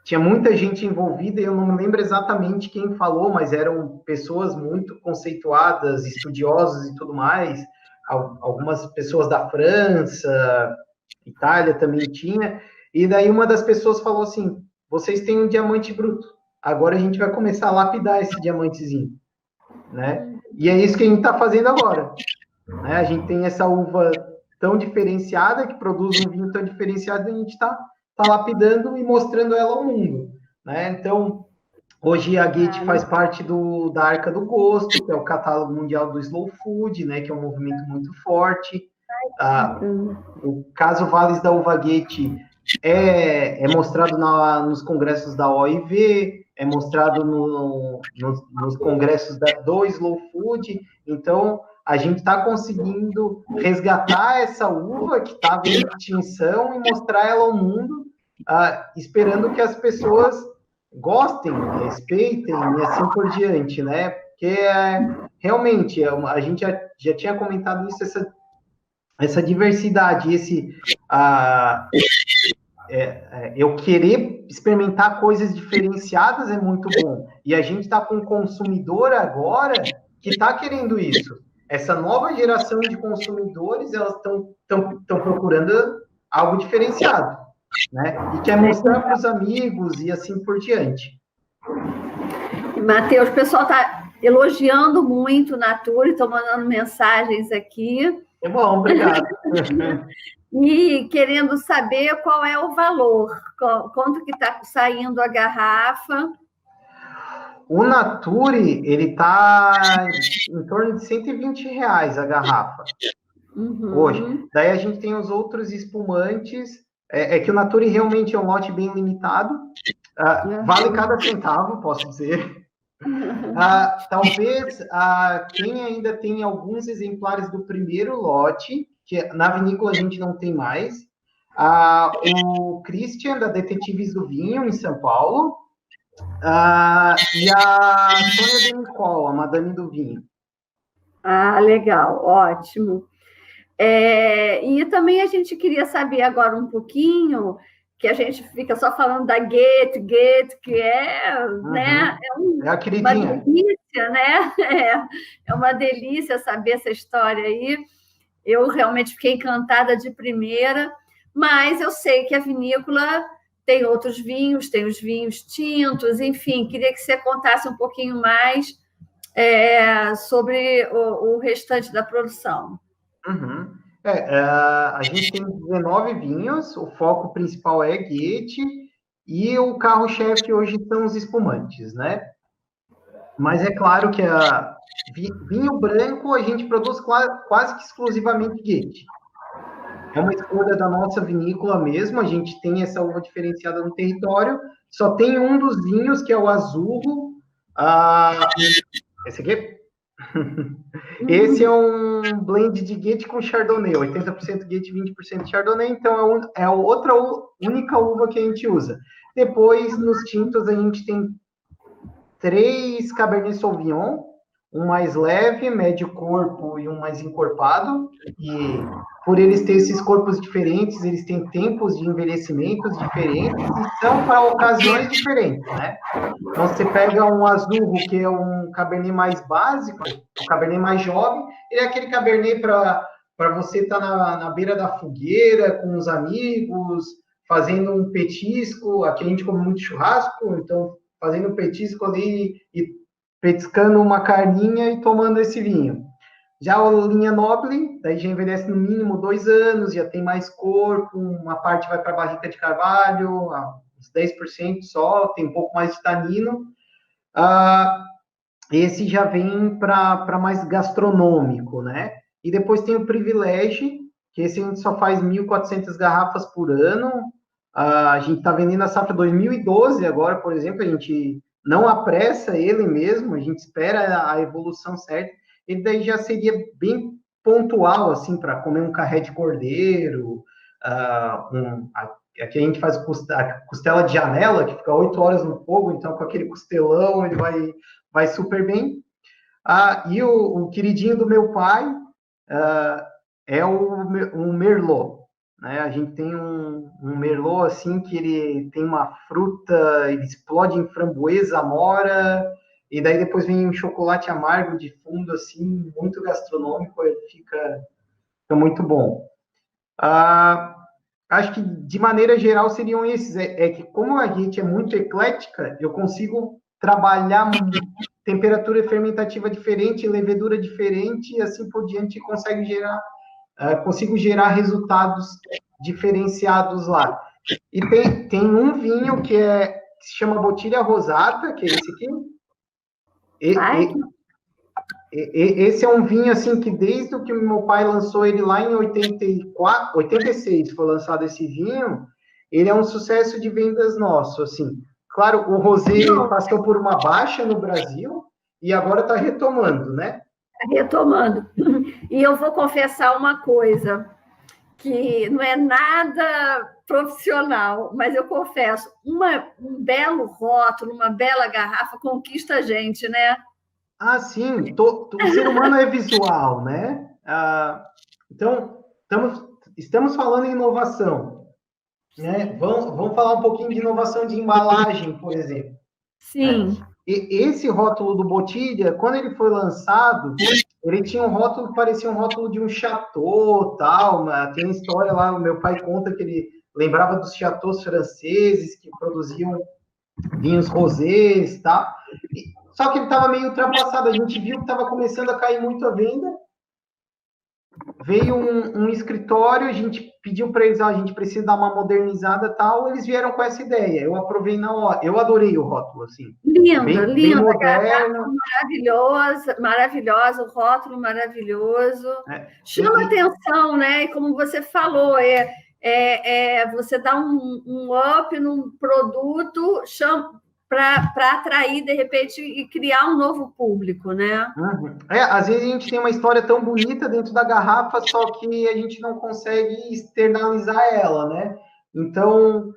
tinha muita gente envolvida, e eu não me lembro exatamente quem falou, mas eram pessoas muito conceituadas, estudiosos e tudo mais, algumas pessoas da França, Itália também tinha, e daí uma das pessoas falou assim, vocês têm um diamante bruto, agora a gente vai começar a lapidar esse diamantezinho, né? E é isso que a gente está fazendo agora, né? A gente tem essa uva tão diferenciada, que produz um vinho tão diferenciado, e a gente está lapidando e mostrando ela ao mundo, né? Então, hoje a Guete faz parte da Arca do Gosto, que é o catálogo mundial do Slow Food, né? Que é um movimento muito forte. O caso Vales da Uva Guete é mostrado nos congressos da OIV, é mostrado nos congressos do Slow Food. Então, a gente está conseguindo resgatar essa uva que estava em extinção e mostrar ela ao mundo, esperando que as pessoas gostem, respeitem e assim por diante, né? Porque realmente a gente já tinha comentado isso, essa diversidade, eu querer experimentar coisas diferenciadas é muito bom. E a gente está com um consumidor agora que está querendo isso. Essa nova geração de consumidores, elas estão procurando algo diferenciado, né? E quer mostrar para os amigos e assim por diante. Matheus, o pessoal está elogiando muito o Natura, estão mandando mensagens aqui. É bom, obrigado. E querendo saber qual é o valor, quanto que está saindo a garrafa. O Nature, ele está em torno de R$ 120 a garrafa, hoje. Daí a gente tem os outros espumantes, que o Nature realmente é um lote bem limitado, vale cada centavo, posso dizer. Talvez quem ainda tem alguns exemplares do primeiro lote, que na vinícola a gente não tem mais, o Christian, da Detetives do Vinho, em São Paulo, e a Sônia de Nicole, a Madame do Vinho. Legal, ótimo. E também a gente queria saber agora um pouquinho, que a gente fica só falando da Goethe, que né, a queridinha. Uma delícia, né? É uma delícia saber essa história aí. Eu realmente fiquei encantada de primeira, mas eu sei que a vinícola tem outros vinhos, tem os vinhos tintos, enfim, queria que você contasse um pouquinho mais sobre o restante da produção. A gente tem 19 vinhos, o foco principal é Goethe, e o carro-chefe hoje são os espumantes, né? Mas é claro que vinho branco a gente produz quase que exclusivamente Goethe. É uma escolha da nossa vinícola mesmo, a gente tem essa uva diferenciada no território, só tem um dos vinhos, que é o Azurro, esse aqui? Esse é um blend de Goethe com Chardonnay, 80% Goethe, 20% Chardonnay, então é a outra única uva que a gente usa. Depois, nos tintos, a gente tem 3 Cabernet Sauvignon, um mais leve, médio corpo e um mais encorpado, e por eles terem esses corpos diferentes, eles têm tempos de envelhecimentos diferentes e são para ocasiões diferentes, né? Então, você pega um Azurro, que é um Cabernet mais básico, um Cabernet mais jovem, ele é aquele Cabernet para você estar na beira da fogueira, com os amigos, fazendo um petisco. Aqui a gente come muito churrasco, então fazendo um petisco ali e petiscando uma carninha e tomando esse vinho. Já a linha Noble, daí já envelhece no mínimo 2 anos, já tem mais corpo, uma parte vai para a barrica de carvalho, uns 10% só, tem um pouco mais de tanino. Esse já vem para mais gastronômico, né? E depois tem o Privilégio, que esse a gente só faz 1.400 garrafas por ano. A gente está vendendo a safra 2012 agora, por exemplo, a gente não apressa ele mesmo, a gente espera a evolução certa. Ele daí já seria bem pontual, assim, para comer um carré de cordeiro, aqui a gente faz a costela de janela, que fica 8 horas no fogo, então com aquele costelão ele vai super bem. E o queridinho do meu pai é um Merlot, né? A gente tem um Merlot, assim, que ele tem uma fruta, ele explode em framboesa, amora, e daí depois vem um chocolate amargo de fundo, assim, muito gastronômico, ele fica muito bom. Acho que, de maneira geral, seriam esses. Que como a gente é muito eclética, eu consigo trabalhar temperatura fermentativa diferente, levedura diferente, e assim por diante, consigo gerar resultados diferenciados lá. E tem um vinho que se chama Bottiglia Rosata, que é esse aqui. Esse é um vinho, assim, que desde que meu pai lançou ele lá em 86, foi lançado esse vinho, ele é um sucesso de vendas nosso, assim. Claro, o rosé passou por uma baixa no Brasil e agora está retomando, né? Retomando. E eu vou confessar uma coisa, que não é nada profissional, mas eu confesso, um belo rótulo, uma bela garrafa conquista a gente, né? Sim, o ser humano é visual, né? Então, estamos falando em inovação, né? Vamos falar um pouquinho de inovação de embalagem, por exemplo. Sim. Né? esse rótulo do Botilha, quando ele foi lançado, ele tinha um rótulo que parecia um rótulo de um chateau, tal, tem uma história lá, o meu pai conta que ele lembrava dos chateaus franceses que produziam vinhos rosés, tá? Só que ele estava meio ultrapassado, a gente viu que estava começando a cair muito a venda. Veio um escritório, a gente pediu para eles, a gente precisa dar uma modernizada e tal, eles vieram com essa ideia. Eu aprovei na hora, eu adorei o rótulo, assim. Lindo, bem, lindo, bem moderno. maravilhoso, maravilhoso, o rótulo maravilhoso. Chama atenção, né? E como você falou, você dá um up num produto para atrair, de repente, e criar um novo público, né? Uhum. Às vezes a gente tem uma história tão bonita dentro da garrafa, só que a gente não consegue externalizar ela, né? Então,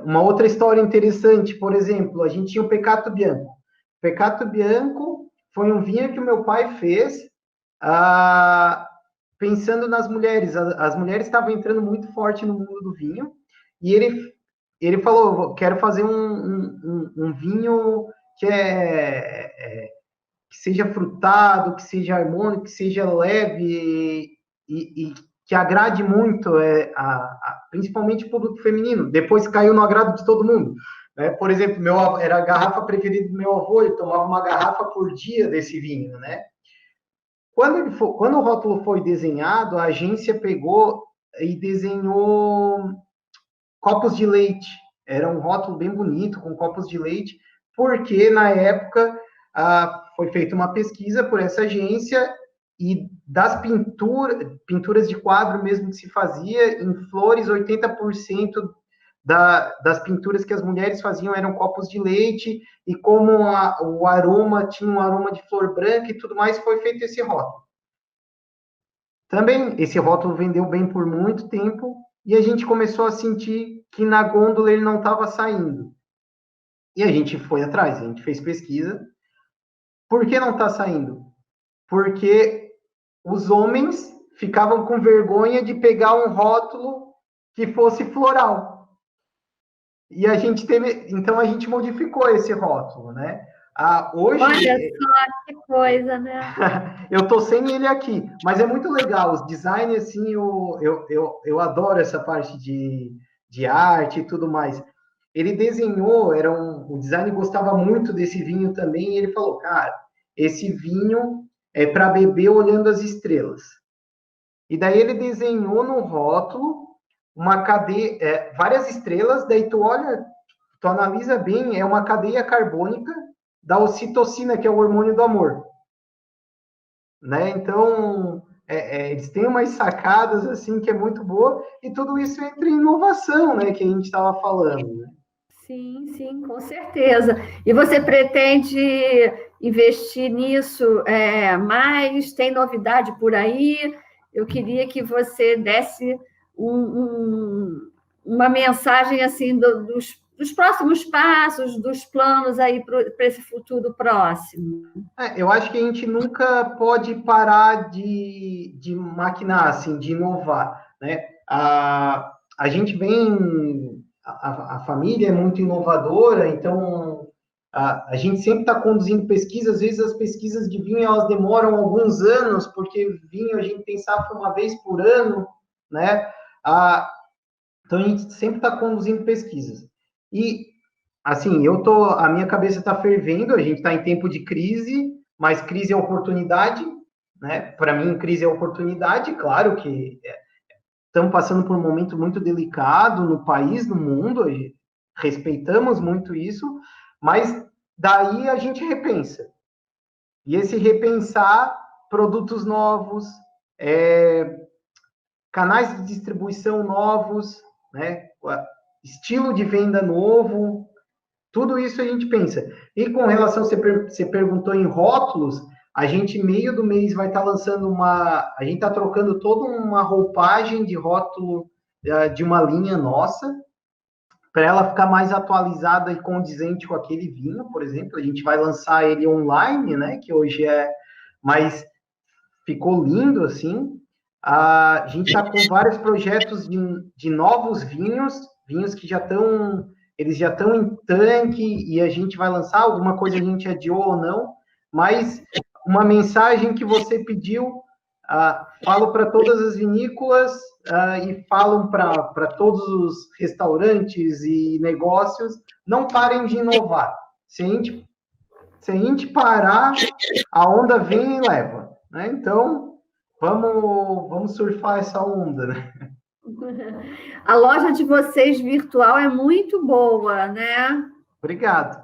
uma outra história interessante, por exemplo, a gente tinha o Peccato Bianco. Peccato Bianco foi um vinho que o meu pai fez, pensando nas mulheres. As mulheres estavam entrando muito forte no mundo do vinho, e ele falou, quero fazer um vinho que que seja frutado, que seja harmônico, que seja leve e que agrade muito, principalmente o público feminino. Depois caiu no agrado de todo mundo. Né? Por exemplo, era a garrafa preferida do meu avô, ele tomava uma garrafa por dia desse vinho. Né? Quando o rótulo foi desenhado, a agência pegou e desenhou copos de leite. Era um rótulo bem bonito, com copos de leite, porque na época foi feita uma pesquisa por essa agência e das pinturas de quadro mesmo que se fazia, em flores, 80% das pinturas que as mulheres faziam eram copos de leite, e como o aroma tinha um aroma de flor branca e tudo mais, foi feito esse rótulo. Também, esse rótulo vendeu bem por muito tempo, e a gente começou a sentir que na gôndola ele não estava saindo. E a gente foi atrás, a gente fez pesquisa. Por que não está saindo? Porque os homens ficavam com vergonha de pegar um rótulo que fosse floral. E então a gente modificou esse rótulo, né? Hoje, olha só que coisa, né? Eu estou sem ele aqui, mas é muito legal. Os designs, assim, eu adoro essa parte de arte e tudo mais. Ele desenhou, o design gostava muito desse vinho também, e ele falou, cara, esse vinho é para beber olhando as estrelas. E daí ele desenhou no rótulo uma cadeia, várias estrelas, daí tu olha, tu analisa bem, é uma cadeia carbônica da ocitocina, que é o hormônio do amor. Né? Então, eles têm umas sacadas assim que é muito boa, e tudo isso entra em inovação, né, que a gente estava falando. Né? Sim, com certeza. E você pretende investir nisso mais? Tem novidade por aí? Eu queria que você desse uma mensagem assim dos próximos passos, dos planos aí para esse futuro próximo. Eu acho que a gente nunca pode parar de maquinar, assim, de inovar, né? A gente a família é muito inovadora, então a gente sempre está conduzindo pesquisas. Às vezes as pesquisas de vinho elas demoram alguns anos, porque vinho a gente tem safra uma vez por ano, né? Então a gente sempre está conduzindo pesquisas. E assim, a minha cabeça está fervendo, a gente está em tempo de crise, mas crise é oportunidade, né? Para mim, crise é oportunidade, claro que estamos passando por um momento muito delicado no país, no mundo, respeitamos muito isso, mas daí a gente repensa. E esse repensar, produtos novos, canais de distribuição novos, né? Estilo de venda novo, tudo isso a gente pensa. E com relação, você perguntou em rótulos, a gente, meio do mês, vai estar lançando a gente está trocando toda uma roupagem de rótulo de uma linha nossa, para ela ficar mais atualizada e condizente com aquele vinho, por exemplo. A gente vai lançar ele online, né, que hoje mas ficou lindo, assim. A gente está com vários projetos de novos vinhos que já estão eles já estão em tanque e a gente vai lançar, alguma coisa a gente adiou ou não, mas uma mensagem que você pediu, falo para todas as vinícolas e falam para todos os restaurantes e negócios, não parem de inovar. Se a gente parar, a onda vem e leva, né? Então, vamos surfar essa onda, né? A loja de vocês virtual é muito boa, né? Obrigado.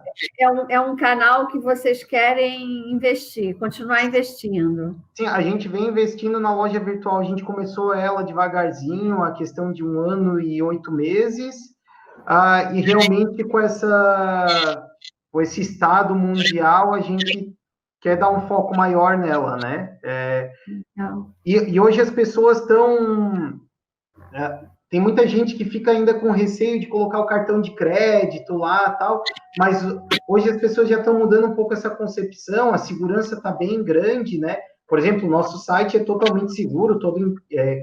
É um canal que vocês querem investir, continuar investindo. Sim, a gente vem investindo na loja virtual, a gente começou ela devagarzinho, a questão de 1 ano e 8 meses, e realmente com esse estado mundial, a gente quer dar um foco maior nela, né? E hoje as pessoas estão... tem muita gente que fica ainda com receio de colocar o cartão de crédito lá tal, mas hoje as pessoas já estão mudando um pouco essa concepção, a segurança está bem grande, né? Por exemplo, o nosso site é totalmente seguro, todo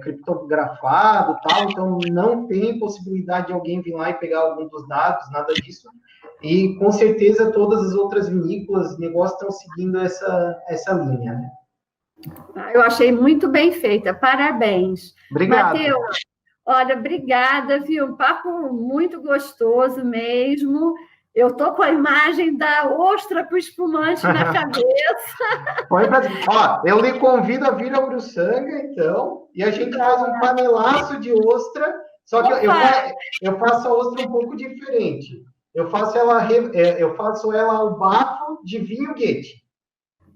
criptografado tal, então não tem possibilidade de alguém vir lá e pegar algum dos dados, nada disso. E com certeza todas as outras vinícolas, negócios estão seguindo essa linha, né? Eu achei muito bem feita, parabéns. Obrigado. Matheus, olha, obrigada, viu? Um papo muito gostoso mesmo. Eu estou com a imagem da ostra com espumante na cabeça. Ó, eu lhe convido a vir a Uruçanga, então, e a gente faz um panelaço de ostra, só que eu faço a ostra um pouco diferente. Eu faço ela ao bafo de vinho Goethe.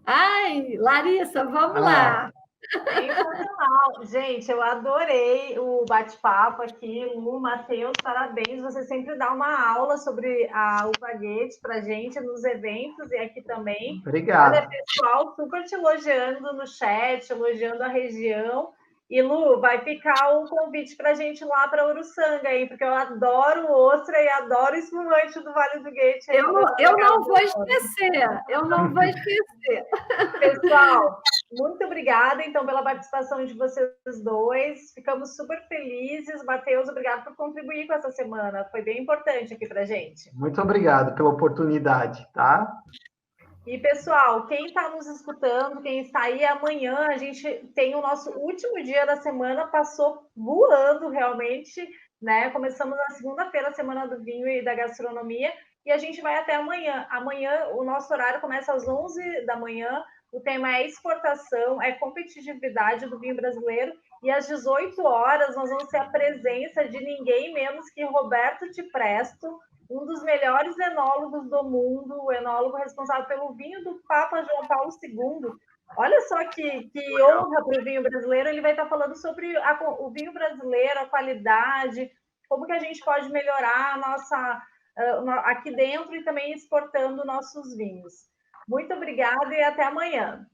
Ai, Larissa, vamos lá. Sensacional. Gente, eu adorei o bate-papo aqui. Lu, Matheus, parabéns. Você sempre dá uma aula sobre a uva Goethe para a gente nos eventos e aqui também. Obrigado. Olha, pessoal, super te elogiando no chat, elogiando a região. E, Lu, vai ficar o convite para a gente ir lá para Uruçanga, hein? Porque eu adoro ostra e adoro espumante do Vale do Goethe. Eu não vou esquecer. Eu não vou esquecer. Pessoal, muito obrigada, então, pela participação de vocês dois. Ficamos super felizes. Matheus, obrigado por contribuir com essa semana. Foi bem importante aqui para a gente. Muito obrigado pela oportunidade, tá? E, pessoal, quem está nos escutando, quem está aí, amanhã a gente tem o nosso último dia da semana, passou voando realmente, né? Começamos na segunda-feira, a Semana do Vinho e da Gastronomia, e a gente vai até amanhã. Amanhã o nosso horário começa às 11 da manhã, o tema é exportação, é competitividade do vinho brasileiro, e às 18 horas nós vamos ter a presença de ninguém menos que Roberto Te Presto, um dos melhores enólogos do mundo, o enólogo responsável pelo vinho do Papa João Paulo II. Olha só que honra para o vinho brasileiro. Ele vai estar falando sobre o vinho brasileiro, a qualidade, como que a gente pode melhorar a nossa aqui dentro e também exportando nossos vinhos. Muito obrigada e até amanhã.